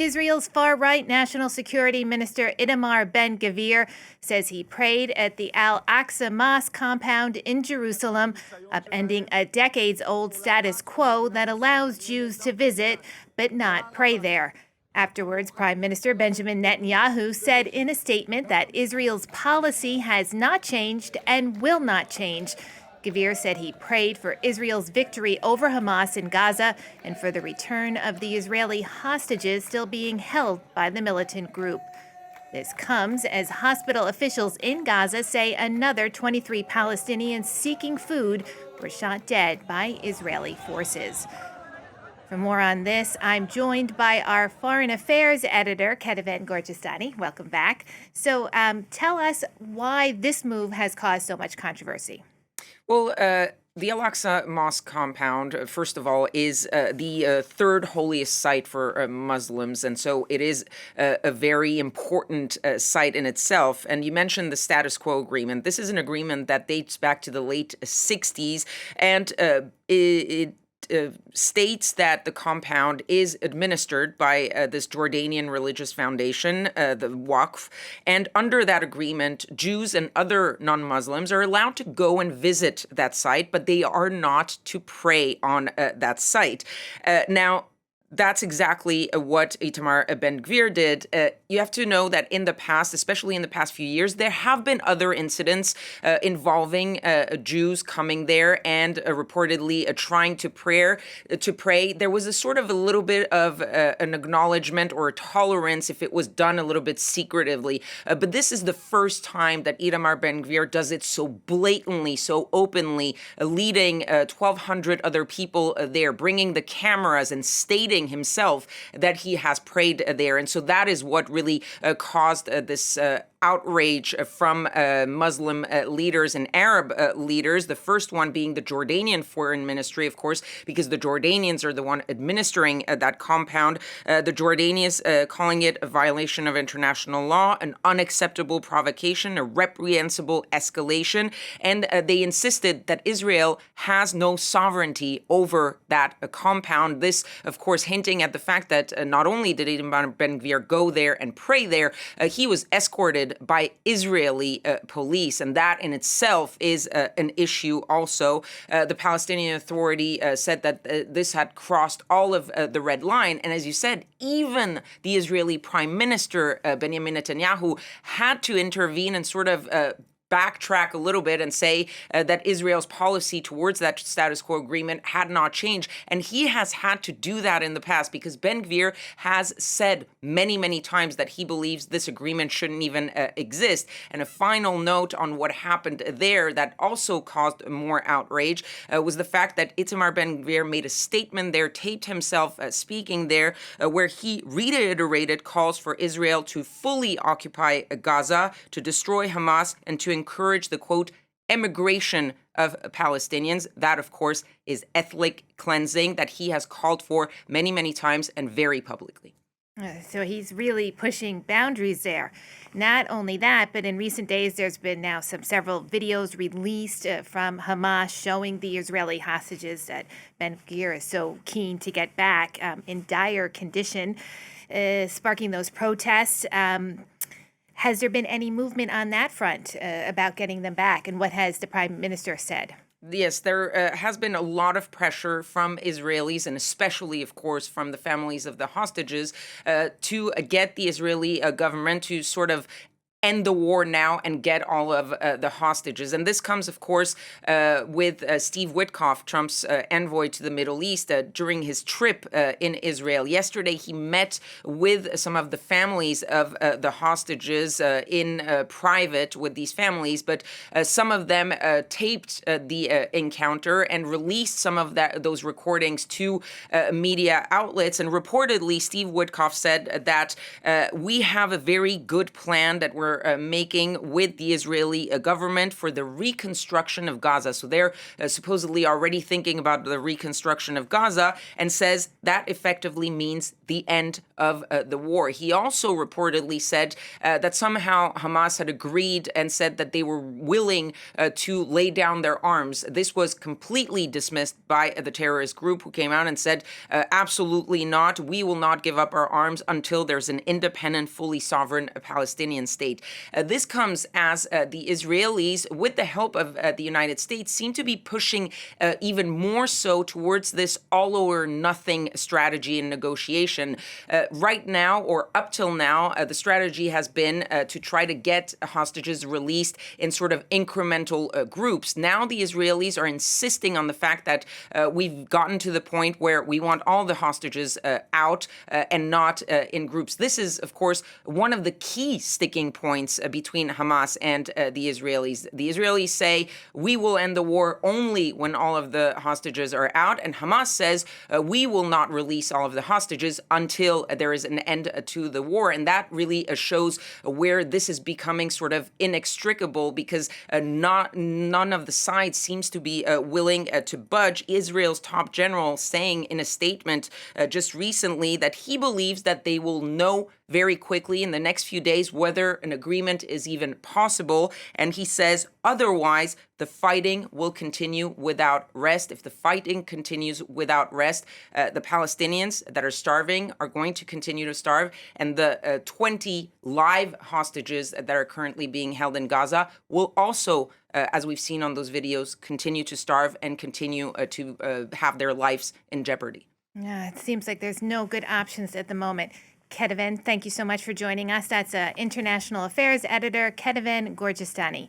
Israel's far-right National Security Minister Itamar Ben-Gvir says he prayed at the Al-Aqsa Mosque compound in Jerusalem, upending a decades-old status quo that allows Jews to visit but not pray there. Afterwards, Prime Minister Benjamin Netanyahu said in a statement that Israel's policy has not changed and will not change. Gvir said he prayed for Israel's victory over Hamas in Gaza and for the return of the Israeli hostages still being held by the militant group. This comes as hospital officials in Gaza say another 23 Palestinians seeking food were shot dead by Israeli forces. For more on this, I'm joined by our foreign affairs editor, Kethevane Gorjestani. Welcome back. So tell us why this move has caused so much controversy. Well, the Al-Aqsa Mosque compound, first of all, is the third holiest site for Muslims. And so it is a very important site in itself. And you mentioned the status quo agreement. This is an agreement that dates back to the late 60s. And it states that the compound is administered by this Jordanian religious foundation, the Waqf, and under that agreement, Jews and other non-Muslims are allowed to go and visit that site, but they are not to pray on that site. Now, that's exactly what Itamar Ben-Gvir did. You have to know that in the past, especially in the past few years, there have been other incidents involving Jews coming there and reportedly trying to pray. There was a sort of a little bit of an acknowledgement or a tolerance if it was done a little bit secretively. But this is the first time that Itamar Ben-Gvir does it so blatantly, so openly, leading 1,200 other people there, bringing the cameras and stating himself that he has prayed there. And so that is what really caused this outrage from Muslim leaders and Arab leaders, the first one being the Jordanian foreign ministry, of course, because the Jordanians are the one administering that compound. The Jordanians calling it a violation of international law, an unacceptable provocation, a reprehensible escalation, and they insisted that Israel has no sovereignty over that compound. This, of course, hinting at the fact that not only did Itamar Ben-Gvir go there and pray there, he was escorted by Israeli police, and that in itself is an issue also. The Palestinian Authority said that this had crossed all of the red line, and as you said, even the Israeli Prime Minister, Benjamin Netanyahu, had to intervene and sort of backtrack a little bit and say that Israel's policy towards that status quo agreement had not changed. And he has had to do that in the past because Ben-Gvir has said many, many times that he believes this agreement shouldn't even exist. And a final note on what happened there that also caused more outrage was the fact that Itamar Ben-Gvir made a statement there, taped himself speaking there, where he reiterated calls for Israel to fully occupy Gaza, to destroy Hamas, and to encourage the, quote, emigration of Palestinians. That, of course, is ethnic cleansing that he has called for many, many times and very publicly. So he's really pushing boundaries there. Not only that, but in recent days, there's been now several videos released from Hamas showing the Israeli hostages that Ben-Gvir is so keen to get back in dire condition, sparking those protests. Has there been any movement on that front about getting them back? And what has the Prime Minister said? Yes, there has been a lot of pressure from Israelis, and especially, of course, from the families of the hostages, to get the Israeli government to sort of end the war now and get all of the hostages. And this comes, of course, with Steve Witkoff, Trump's envoy to the Middle East, during his trip in Israel. Yesterday, he met with some of the families of the hostages in private with these families, but some of them taped the encounter and released some of those recordings to media outlets. And reportedly, Steve Witkoff said that we have a very good plan that we're are making with the Israeli government for the reconstruction of Gaza. So they're supposedly already thinking about the reconstruction of Gaza, and says that effectively means the end of the war. He also reportedly said that somehow Hamas had agreed and said that they were willing to lay down their arms. This was completely dismissed by the terrorist group, who came out and said, absolutely not. We will not give up our arms until there's an independent, fully sovereign Palestinian state. This comes as the Israelis, with the help of the United States, seem to be pushing even more so towards this all or nothing strategy and negotiation. Right now, or up till now, the strategy has been to try to get hostages released in sort of incremental groups. Now the Israelis are insisting on the fact that we've gotten to the point where we want all the hostages out and not in groups. This is, of course, one of the key sticking points between Hamas and the Israelis. The Israelis say we will end the war only when all of the hostages are out, and Hamas says we will not release all of the hostages until there is an end to the war. And that really shows where this is becoming sort of inextricable, because none of the sides seems to be willing to budge. Israel's top general saying in a statement just recently that he believes that they will know very quickly in the next few days whether an agreement is even possible. And he says otherwise, the fighting will continue without rest. If the fighting continues without rest, the Palestinians that are starving are going to continue to starve. And the 20 live hostages that are currently being held in Gaza will also, as we've seen on those videos, continue to starve and continue to have their lives in jeopardy. Yeah, it seems like there's no good options at the moment. Kethevane, thank you so much for joining us. That's International Affairs Editor Kethevane Gorjestani.